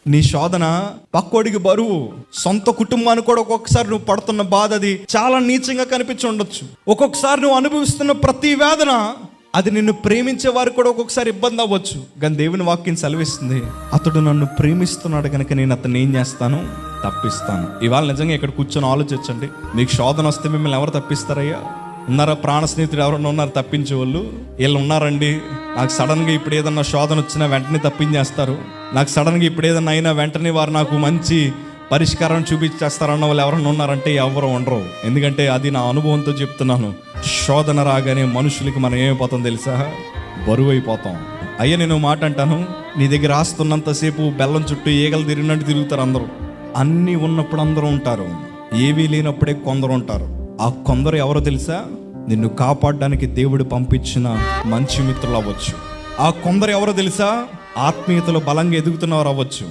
నీ శోధన పక్కోడికి బరువు, సొంత కుటుంబానికి కూడా ఒక్కొక్కసారి నువ్వు పడుతున్న బాధ అది చాలా నీచంగా కనిపించి ఉండొచ్చు. ఒక్కొక్కసారి నువ్వు అనుభవిస్తున్న ప్రతి వేదన అది నిన్ను ప్రేమించే వారికి కూడా ఒక్కొక్కసారి ఇబ్బంది అవ్వచ్చు. కానీ దేవుని వాక్యం సెలవిస్తుంది, అతడు నన్ను ప్రేమిస్తున్నాడు కనుక నేను అతన్ని ఏం చేస్తాను, తప్పిస్తాను. ఇవాళ నిజంగా ఇక్కడ కూర్చొని ఆలోచించండి. మీకు శోధన వస్తే మిమ్మల్ని ఎవరు తప్పిస్తారయ్యా? ఉన్నారా? ప్రాణ స్నేహితుడు ఎవరన్నా ఉన్నారు తప్పించే వాళ్ళు? వీళ్ళు ఉన్నారండి. నాకు సడన్గా ఇప్పుడు ఏదన్నా శోధన వచ్చినా వెంటనే తప్పించేస్తారు, నాకు సడన్గా ఇప్పుడు ఏదన్నా అయినా వెంటనే వారు నాకు మంచి పరిష్కారం చూపించేస్తారన్న వాళ్ళు ఎవరన్నా ఉన్నారంటే ఎవరు ఉండరు. ఎందుకంటే అది నా అనుభవంతో చెప్తున్నాను. శోధన రాగానే మనుషులకి మనం ఏమైపోతాం తెలుసా? బరువు అయిపోతాం. అయ్యా నేను మాట అంటాను, నీ దగ్గర ఆస్తున్నంతసేపు బెల్లం చుట్టూ ఈగలు తిరిగినట్టు తిరుగుతారు అందరూ. అన్నీ ఉన్నప్పుడు అందరూ ఉంటారు, ఏవీ లేనప్పుడే కొందరు ఉంటారు. ఆ కొందరు ఎవరో తెలుసా? నిన్ను కాపాడడానికి దేవుడు పంపించిన మంచి మిత్రులు అవ్వచ్చు. ఆ కొందరు ఎవరో తెలుసా? ఆత్మీయతలో బలంగా ఎదుగుతున్నవారు అవ్వచ్చు.